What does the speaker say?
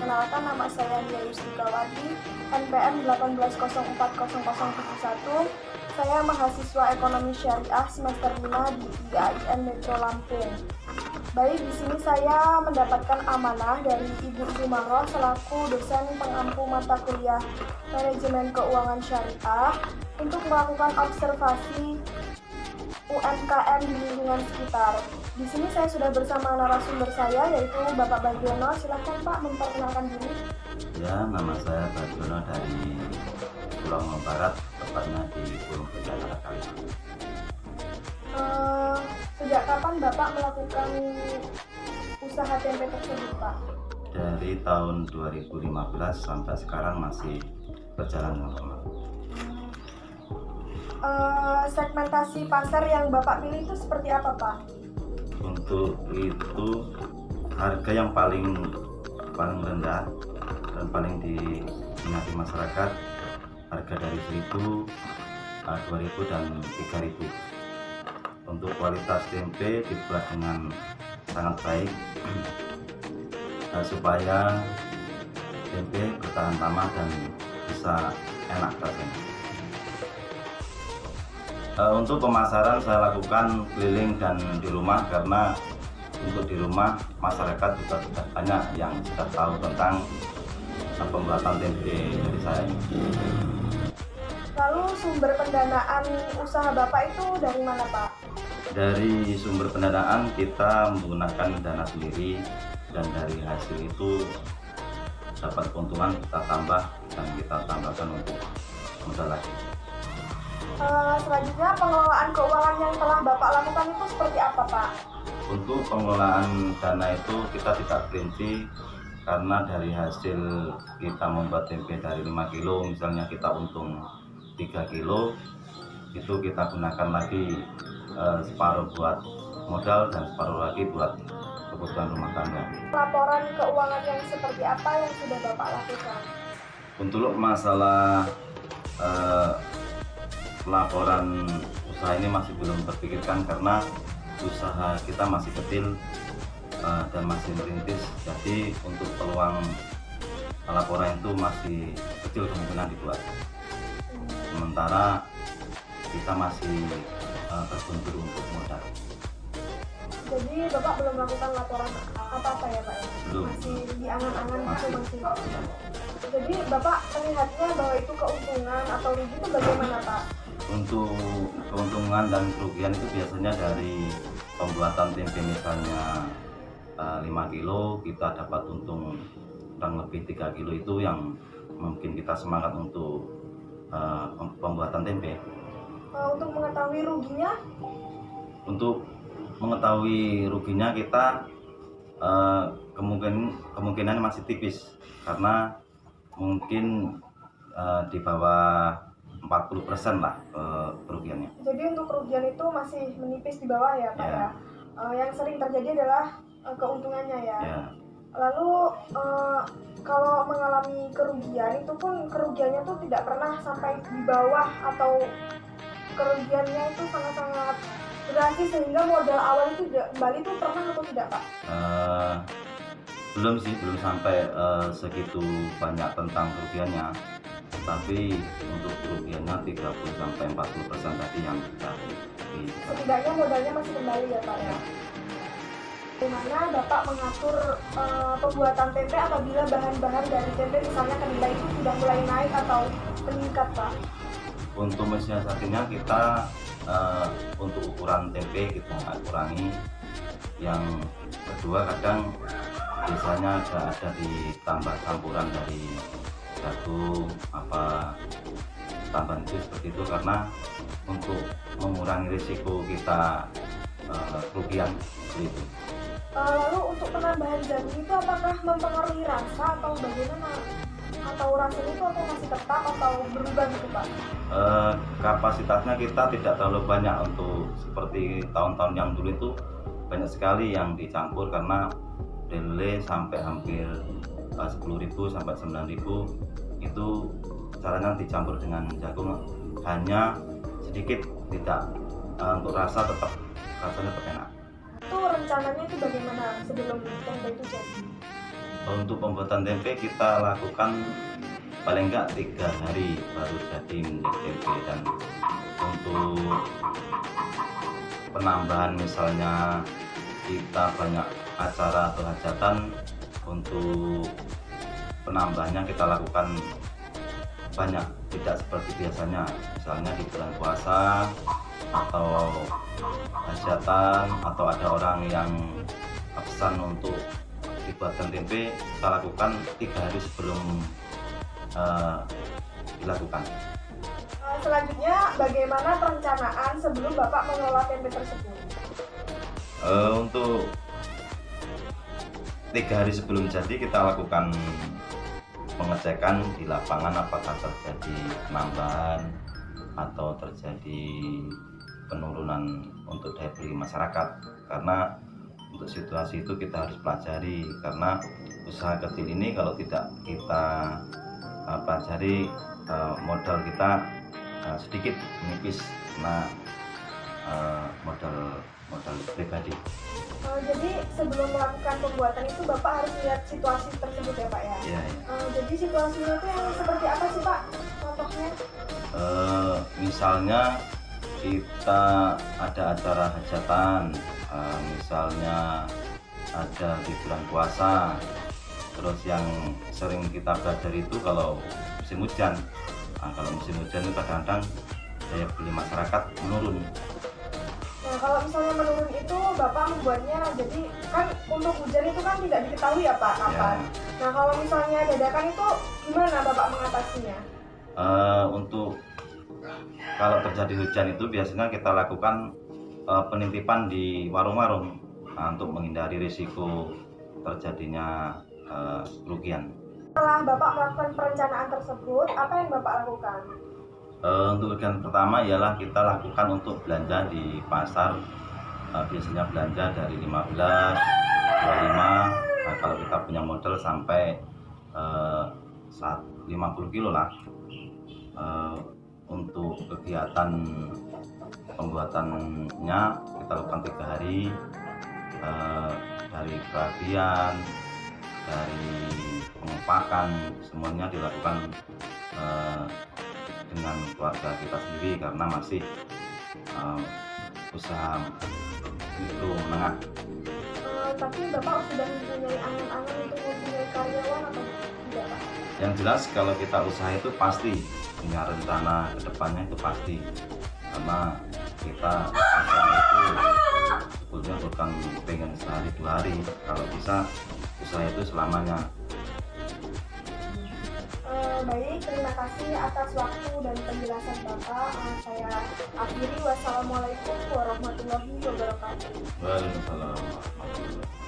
Perkenalkan, nama saya Nia Yustikawati, NPM 18040071. Saya mahasiswa Ekonomi Syariah semester 5 di IAIN Metro Lampung. Baik, di sini saya mendapatkan amanah dari Ibu Sumarroh selaku dosen pengampu mata kuliah Manajemen Keuangan Syariah untuk melakukan observasi UMKM di lingkungan sekitar. Di sini saya sudah bersama narasumber saya, yaitu Bapak Bagiono. Silakan Pak memperkenalkan diri. Ya, nama saya Bagiono dari Pulau Barat, tepatnya di Gunung Jakarta Kalimantan. Sejak kapan Bapak melakukan usaha tempe tersebut, Pak? Dari tahun 2015 sampai sekarang masih berjalan normal. Segmentasi pasar yang Bapak pilih itu seperti apa, Pak? Untuk itu harga yang paling rendah dan paling diminati masyarakat, harga dari 1.000, 2.000 dan 3.000. Untuk kualitas tempe dibuat dengan sangat baik supaya tempe bertahan lama dan bisa enak rasanya. Untuk pemasaran saya lakukan keliling dan di rumah, karena untuk di rumah masyarakat juga sudah banyak yang sudah tahu tentang pembuatan tempe dari saya. Lalu sumber pendanaan usaha Bapak itu dari mana, Pak? Dari sumber pendanaan kita menggunakan dana sendiri, dan dari hasil itu dapat keuntungan kita tambah dan kita tambahkan untuk modal lagi. Selanjutnya pengelolaan keuangan yang telah Bapak lakukan itu seperti apa, Pak? Untuk pengelolaan dana itu kita tidak perinci, karena dari hasil kita membuat tempe dari 5 kilo, misalnya kita untung 3 kilo, itu kita gunakan lagi separuh buat modal dan separuh lagi buat kebutuhan rumah tangga. Laporan keuangan yang seperti apa yang sudah Bapak lakukan? Untuk masalah laporan usaha ini masih belum terpikirkan, karena usaha kita masih kecil dan masih merintis, jadi untuk peluang laporan itu masih kecil kemungkinan dibuat. Sementara kita masih terbentur untuk modal. Jadi Bapak belum melakukan laporan apa-apa ya, Pak? Belum. Masih di angan-angan itu masih. Ya. Jadi Bapak melihatnya bahwa itu keuntungan atau rugi itu bagaimana, Pak? Untuk keuntungan dan kerugian itu biasanya dari pembuatan tempe, misalnya 5 kilo kita dapat untung kurang lebih 3 kilo, itu yang mungkin kita semangat untuk pembuatan tempe. Untuk mengetahui ruginya? Untuk mengetahui ruginya kita kemungkinan masih tipis, karena mungkin di bawah 40% lah kerugiannya. Jadi untuk kerugian itu masih menipis di bawah ya, Pak ya? Yang sering terjadi adalah keuntungannya ya. Ya. Lalu kalau mengalami kerugian itu pun kerugiannya tuh tidak pernah sampai di bawah, atau kerugiannya itu sangat-sangat drastis sehingga modal awal itu kembali itu pernah atau tidak, Pak? Belum sih, belum sampai segitu banyak tentang kerugiannya. Tapi untuk kerugiannya 30-40% tadi yang sudah setidaknya modalnya masih kembali ya, Pak ya. Bagaimana Bapak mengatur pembuatan tempe apabila bahan-bahan dari tempe misalnya kedelai itu sudah mulai naik atau meningkat, Pak? Untuk mensiasatinya kita untuk ukuran tempe kita kurangi. Yang kedua, kadang biasanya ada ditambah campuran dari jagung tambahan itu seperti itu, karena untuk mengurangi risiko kita kerugian seperti itu. Lalu untuk penambahan jagung itu apakah mempengaruhi rasa atau bagaimana? Atau rasanya itu atau masih tetap atau berubah gitu, Pak? Kapasitasnya kita tidak terlalu banyak, untuk seperti tahun-tahun yang dulu itu banyak sekali yang dicampur, karena delay sampai hampir 10.000 sampai 9.000 itu caranya dicampur dengan jagung, hanya sedikit, tidak untuk rasanya tetap enak. Itu rencananya itu bagaimana sebelum tempe itu jadi? Untuk pembuatan tempe kita lakukan paling enggak 3 hari baru jadi menjadi tempe. Dan untuk penambahan misalnya kita banyak acara atau hajatan, untuk penambahannya kita lakukan banyak, tidak seperti biasanya. Misalnya di bulan puasa atau hajatan atau ada orang yang pesan untuk dibuatkan tempe, kita lakukan 3 hari sebelum dilakukan. Selanjutnya, bagaimana perencanaan sebelum Bapak mengelola tempe tersebut? Untuk 3 hari sebelum jadi kita lakukan pengecekan di lapangan apakah terjadi penambahan atau terjadi penurunan untuk daya beli masyarakat. Karena untuk situasi itu kita harus pelajari, karena usaha kecil ini kalau tidak kita pelajari, modal kita sedikit, menipis, karena modal pribadi. Jadi sebelum melakukan pembuatan itu Bapak harus lihat situasi tersebut ya Pak ya? Ya, ya. Jadi situasinya itu yang seperti apa sih Pak contohnya? Misalnya kita ada acara hajatan, misalnya ada di bulan puasa. Terus yang sering kita pelajari itu kalau musim hujan. Kalau musim hujan itu kadang-kadang daya beli masyarakat menurun. Nah, kalau misalnya menurun itu Bapak membuatnya, jadi kan untuk hujan itu kan tidak diketahui ya Pak kapan. Ya. Nah, kalau misalnya dadakan itu gimana Bapak mengatasinya? Untuk kalau terjadi hujan itu biasanya kita lakukan penintipan di warung-warung, untuk menghindari risiko terjadinya kerugian. Setelah Bapak melakukan perencanaan tersebut, apa yang Bapak lakukan? Untuk kegiatan pertama ialah kita lakukan untuk belanja di pasar. Biasanya belanja dari 15, 25, kalau kita punya modal sampai 50 kilo lah. Untuk kegiatan pembuatannya kita lakukan 3 hari, dari perapian, dari pengepakan, semuanya dilakukan dengan keluarga kita sendiri, karena masih usaha mikro menengah. Tapi Bapak sudah mempunyai angan-angan untuk mempunyai karyawan atau tidak Pak? Yang jelas kalau kita usaha itu pasti punya rencana ke depannya, itu pasti, karena kita usaha itu sebetulnya bukan pengen sehari 2 hari, kalau bisa usaha itu selamanya. Baik, terima kasih atas waktu dan penjelasan Bapak. Saya akhiri. Wassalamualaikum warahmatullahi wabarakatuh. Waalaikumsalam warahmatullahi wabarakatuh.